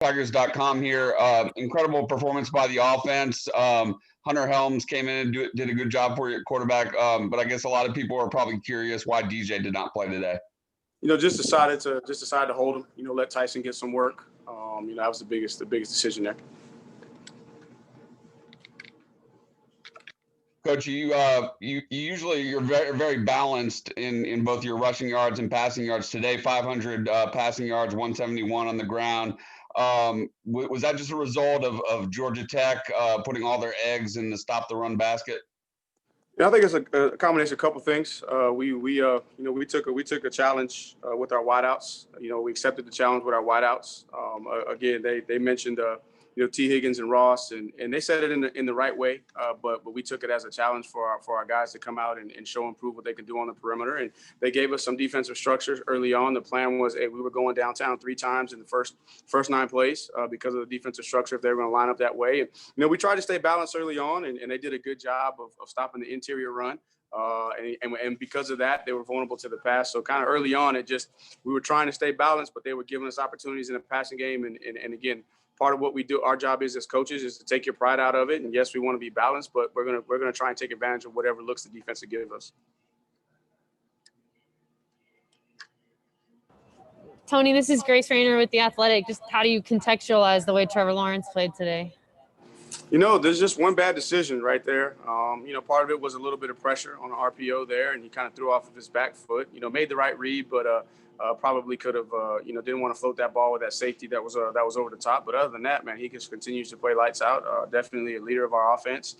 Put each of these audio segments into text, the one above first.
Tigers.com here. Incredible performance by the offense. Hunter Helms came in and did a good job for your quarterback. But I guess a lot of people are probably curious why DJ did not play today. Just decided to hold him. Let Tyson get some work. That was the biggest decision there. Coach, you usually you're very balanced in both your rushing yards and passing yards. Today, 500 passing yards, 171 on the ground. Was that just a result of Georgia Tech putting all their eggs in the stop the run basket? Yeah, I think it's a combination of a couple things. We took a challenge with our wideouts. We accepted the challenge with our wideouts. Again, they mentioned T. Higgins and Ross, and they said it in the right way. But we took it as a challenge for our guys to come out and show and prove what they can do on the perimeter. And they gave us some defensive structures early on. The plan was, we were going downtown 3 times in the first 9 plays because of the defensive structure if they were going to line up that way. And we tried to stay balanced early on, and they did a good job of stopping the interior run. And because of that, they were vulnerable to the pass. So kind of early on, we were trying to stay balanced, but they were giving us opportunities in the passing game. And again, part of what we do, our job is as coaches, is to take your pride out of it. And yes, we want to be balanced, but we're gonna try and take advantage of whatever looks the defense will give us. Tony, this is Grace Rayner with The Athletic. Just how do you contextualize the way Trevor Lawrence played today? There's just one bad decision right there. Part of it was a little bit of pressure on the RPO there, and he kind of threw off of his back foot. Made the right read, but probably could have, didn't want to float that ball with that safety that was over the top. But other than that, man, he just continues to play lights out. Definitely a leader of our offense.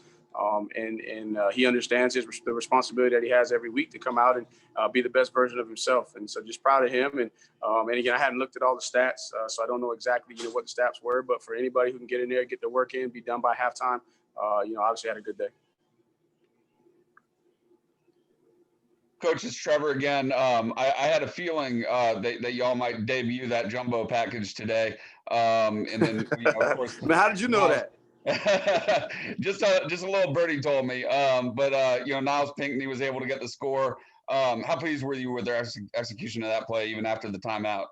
And he understands the responsibility that he has every week to come out and be the best version of himself. And so just proud of him. And again, I hadn't looked at all the stats, so I don't know exactly what the stats were. But for anybody who can get in there, get their work in, be done by halftime, obviously had a good day. Coach, it's Trevor again. I had a feeling that y'all might debut that jumbo package today. And then, of course. How did you know that? just a little birdie told me. But Niles Pinckney was able to get the score. How pleased were you with their execution of that play, even after the timeout?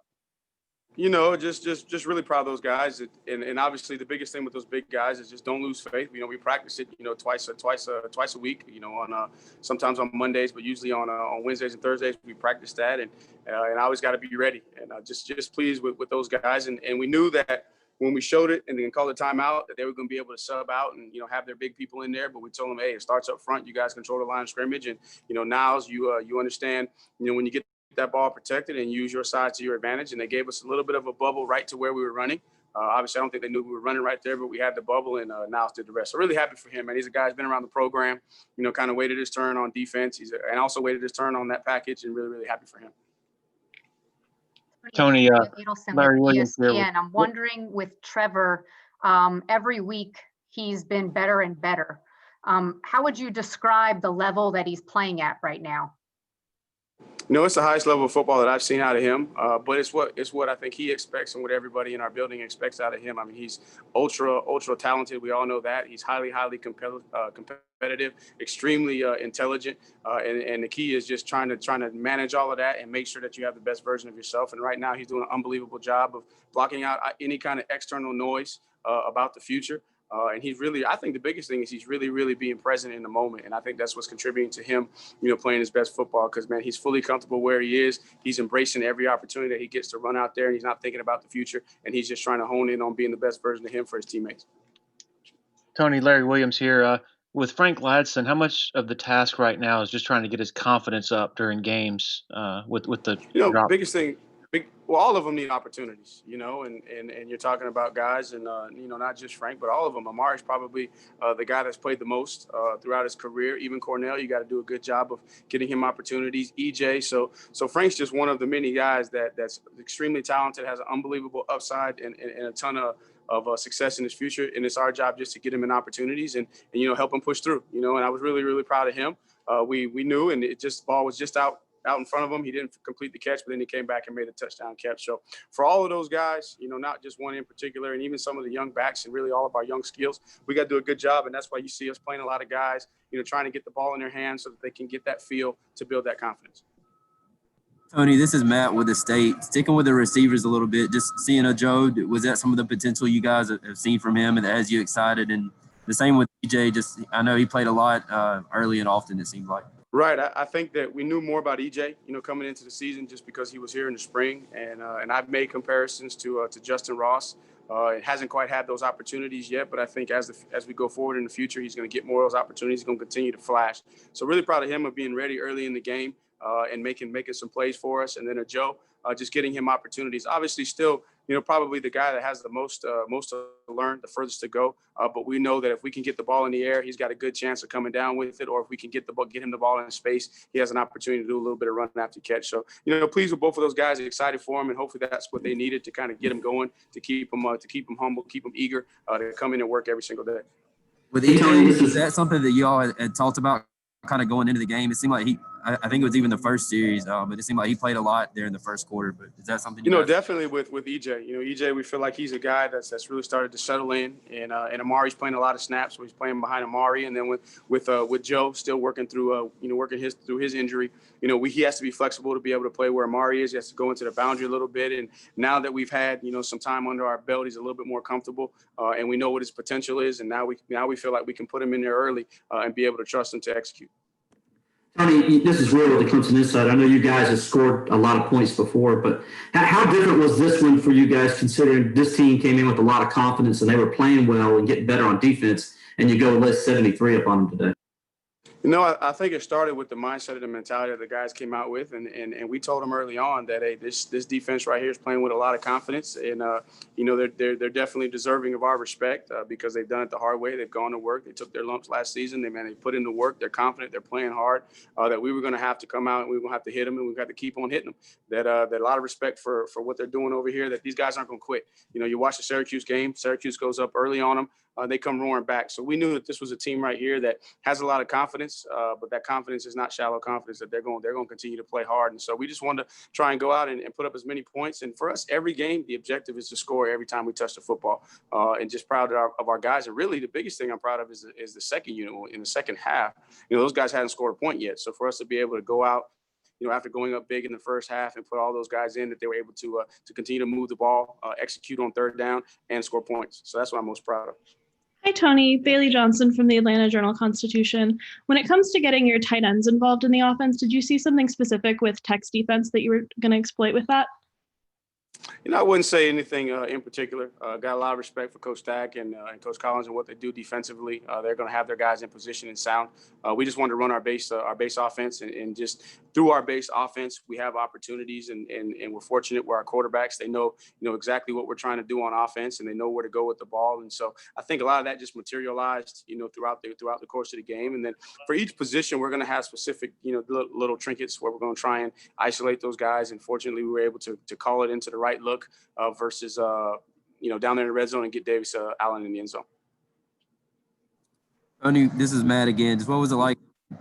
Just really proud of those guys. And obviously the biggest thing with those big guys is just don't lose faith. We practice it, twice a week, on sometimes on Mondays, but usually on Wednesdays and Thursdays, we practice that. And I always got to be ready. And just pleased with those guys. And we knew that when we showed it and then called the timeout, that they were going to be able to sub out and, have their big people in there. But we told them, hey, it starts up front. You guys control the line of scrimmage. And, Niles, you understand, when you get that ball protected and use your side to your advantage. And they gave us a little bit of a bubble right to where we were running. Obviously, I don't think they knew we were running right there, but we had the bubble, and Niles did the rest. So really happy for him, man. He's a guy who's been around the program, kind of waited his turn on defense. And also waited his turn on that package, and really, really happy for him. Tony, Larry Williams here. I'm wondering with Trevor, every week he's been better and better. How would you describe the level that he's playing at right now? It's the highest level of football that I've seen out of him, but it's what I think he expects and what everybody in our building expects out of him. I mean, he's ultra talented. We all know that. He's highly competitive, extremely intelligent, and the key is just trying to manage all of that and make sure that you have the best version of yourself. And right now, he's doing an unbelievable job of blocking out any kind of external noise about the future. And he's really, I think the biggest thing is he's really, really being present in the moment. And I think that's what's contributing to him, playing his best football because, man, he's fully comfortable where he is. He's embracing every opportunity that he gets to run out there, and he's not thinking about the future. And he's just trying to hone in on being the best version of him for his teammates. Tony, Larry Williams here. With Frank Ladson, how much of the task right now is just trying to get his confidence up during games with the drop? Biggest thing, all of them need opportunities, and you're talking about guys and, not just Frank, but all of them. Amari's probably the guy that's played the most throughout his career. Even Cornell, you got to do a good job of getting him opportunities. EJ. So Frank's just one of the many guys that's extremely talented, has an unbelievable upside and a ton of success in his future. And it's our job just to get him in opportunities and help him push through, and I was really, really proud of him. We knew, and ball was just out in front of him. He didn't complete the catch, but then he came back and made a touchdown catch. So for all of those guys, not just one in particular, and even some of the young backs and really all of our young skills, we got to do a good job. And that's why you see us playing a lot of guys, trying to get the ball in their hands so that they can get that feel to build that confidence. Tony, this is Matt with the State. Sticking with the receivers a little bit, just seeing Ajou, was that some of the potential you guys have seen from him and that has you excited? And the same with EJ, I know he played a lot early and often, it seemed like. Right. I think that we knew more about EJ, coming into the season just because he was here in the spring. And I've made comparisons to Justin Ross. It hasn't quite had those opportunities yet, but I think as we go forward in the future, he's going to get more of those opportunities. He's going to continue to flash. So really proud of him of being ready early in the game and making some plays for us. And then Ajou, just getting him opportunities. Obviously, still, probably the guy that has the most to learn, the furthest to go. But we know that if we can get the ball in the air, he's got a good chance of coming down with it. Or if we can get him the ball in space, he has an opportunity to do a little bit of run after catch. So, pleased with both of those guys. Excited for him, and hopefully that's what they needed to kind of get him going, to keep him humble, keep him eager to come in and work every single day. With EJ, is that something that you all had talked about kind of going into the game? It seemed like I think it was even the first series, but it seemed like he played a lot there in the first quarter. But is that something definitely with EJ? EJ, we feel like he's a guy that's really started to settle in, and Amari's playing a lot of snaps, so he's playing behind Amari, and then with Joe still working through through his injury. He has to be flexible to be able to play where Amari is. He has to go into the boundary a little bit, and now that we've had some time under our belt, he's a little bit more comfortable, and we know what his potential is, and now we feel like we can put him in there early and be able to trust him to execute. Tony, this is Will with the Clemson Insight. I know you guys have scored a lot of points before, but how different was this one for you guys, considering this team came in with a lot of confidence and they were playing well and getting better on defense, and you go list 73 up on them today? I think it started with the mindset and the mentality that the guys came out with, and we told them early on that, hey, this defense right here is playing with a lot of confidence, and they're definitely deserving of our respect because they've done it the hard way. They've gone to work. They took their lumps last season. They put in the work. They're confident. They're playing hard. That we were going to have to come out and we were going to have to hit them, and we've got to keep on hitting them. That a lot of respect for what they're doing over here. That these guys aren't going to quit. You watch the Syracuse game. Syracuse goes up early on them. They come roaring back. So we knew that this was a team right here that has a lot of confidence, but that confidence is not shallow confidence, that they're going to continue to play hard. And so we just wanted to try and go out and put up as many points. And for us, every game, the objective is to score every time we touch the football. And just proud of our guys. And really the biggest thing I'm proud of is the second unit in the second half. Those guys hadn't scored a point yet. So for us to be able to go out, after going up big in the first half and put all those guys in, that they were able to continue to move the ball, execute on third down, and score points. So that's what I'm most proud of. Hi, Tony. Bailey Johnson from the Atlanta Journal-Constitution. When it comes to getting your tight ends involved in the offense, did you see something specific with Tech's defense that you were going to exploit with that? I wouldn't say anything in particular. Got a lot of respect for Coach Stack and Coach Collins and what they do defensively. They're going to have their guys in position and sound. We just want to run our base offense, and just through our base offense, we have opportunities, and we're fortunate where our quarterbacks, they know exactly what we're trying to do on offense, and they know where to go with the ball. And so I think a lot of that just materialized, throughout the course of the game. And then for each position, we're going to have specific, little trinkets where we're going to try and isolate those guys. And fortunately, we were able to call it into the right look versus, down there in the red zone and get Davis Allen in the end zone. Tony, this is Matt again. Just what was it like?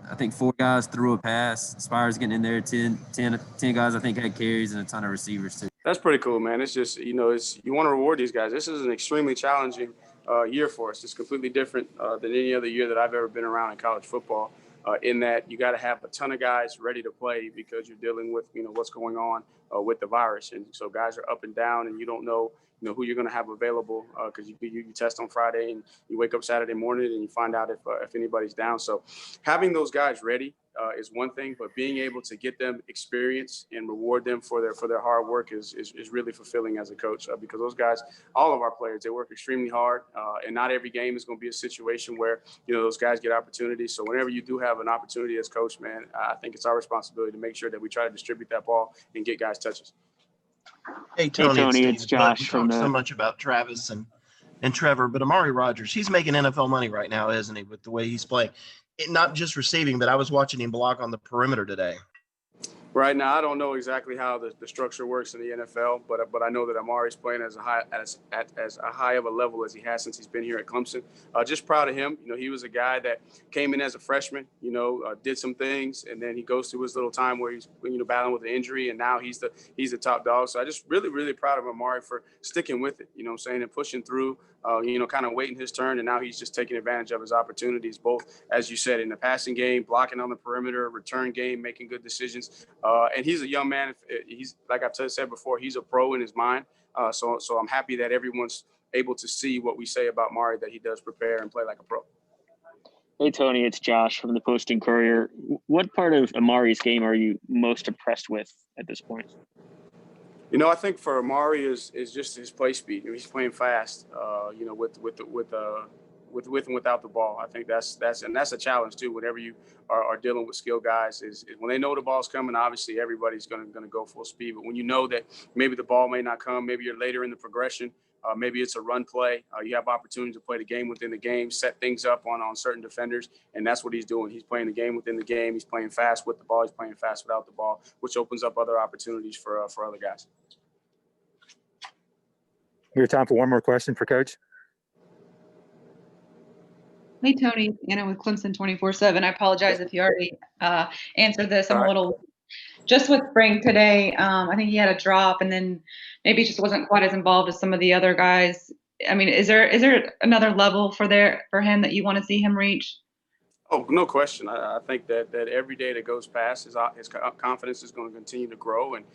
I think 4 guys threw a pass. Spires getting in there. 10 guys I think had carries, and a ton of receivers too. That's pretty cool, man. It's just, you want to reward these guys. This is an extremely challenging year for us. It's completely different than any other year that I've ever been around in college football. In that you got to have a ton of guys ready to play because you're dealing with, what's going on with the virus. And so guys are up and down, and you don't know, who you're going to have available because you test on Friday and you wake up Saturday morning and you find out if anybody's down. So having those guys ready is one thing, but being able to get them experience and reward them for their hard work is really fulfilling as a coach because those guys, all of our players, they work extremely hard, and not every game is going to be a situation where those guys get opportunities. So whenever you do have an opportunity as coach, man, I think it's our responsibility to make sure that we try to distribute that ball and get guys touches. Hey Tony, it's Josh. We talk so much about Travis and Trevor, but Amari Rodgers, he's making NFL money right now, isn't he, with the way he's playing? Not just receiving, but I was watching him block on the perimeter today. Right now, I don't know exactly how the structure works in the NFL, but I know that Amari's playing as high of a level as he has since he's been here at Clemson. Just proud of him. He was a guy that came in as a freshman, did some things, and then he goes through his little time where he's battling with an injury, and now he's the top dog. So I just really, really proud of Amari for sticking with it, and pushing through, kind of waiting his turn, and now he's just taking advantage of his opportunities, both, as you said, in the passing game, blocking on the perimeter, return game, making good decisions. And he's a young man. He's, like I've said before, he's a pro in his mind. So I'm happy that everyone's able to see what we say about Mari, that he does prepare and play like a pro. Hey, Tony, it's Josh from the Post-Courier. What part of Amari's game are you most impressed with at this point? You know, I think for Amari is just his play speed. He's playing fast, you know, with and without the ball. I think that's a challenge too. Whenever you are dealing with skilled guys, is when they know the ball's coming. Obviously, everybody's going to go full speed. But when you know that maybe the ball may not come, maybe you're later in the progression. Maybe it's a run play. You have opportunity to play the game within the game, set things up on certain defenders, and that's what he's doing. He's playing the game within the game. He's playing fast with the ball. He's playing fast without the ball, which opens up other opportunities for other guys. We have time for one more question for Coach. Hey, Tony, Anna with Clemson 24/7. I apologize if you already answered this. I'm a little just with Frank today. I think he had a drop, and then maybe just wasn't quite as involved as some of the other guys. I mean, is there another level for him that you want to see him reach? Oh, no question. I think that every day that goes past, his confidence is going to continue to grow. And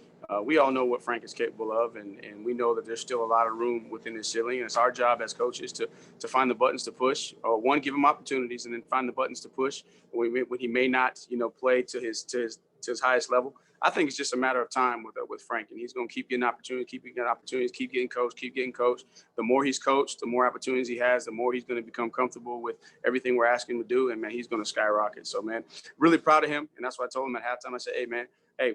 we all know what Frank is capable of. And we know that there's still a lot of room within his ceiling. And it's our job as coaches to find the buttons to push. One, give him opportunities, and then find the buttons to push when he may not, you know, play to his highest level. I think it's just a matter of time with Frank, and he's going to keep getting opportunities, keep getting coached. The more he's coached, the more opportunities he has, the more he's going to become comfortable with everything we're asking him to do, and man, he's going to skyrocket. So, man, really proud of him, and that's what I told him at halftime. I said, hey, man,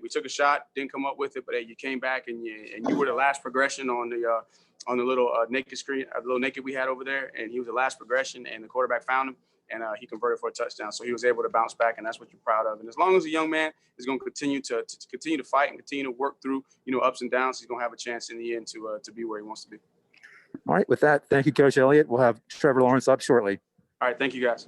we took a shot, didn't come up with it, but hey, you came back and you were the last progression on the little naked screen, the little naked we had over there, and he was the last progression, and the quarterback found him. And he converted for a touchdown. So he was able to bounce back, and that's what you're proud of. And as long as a young man is going to continue to fight and continue to work through, you know, ups and downs, he's going to have a chance in the end to be where he wants to be. All right. With that, thank you, Coach Elliott. We'll have Trevor Lawrence up shortly. All right. Thank you, guys.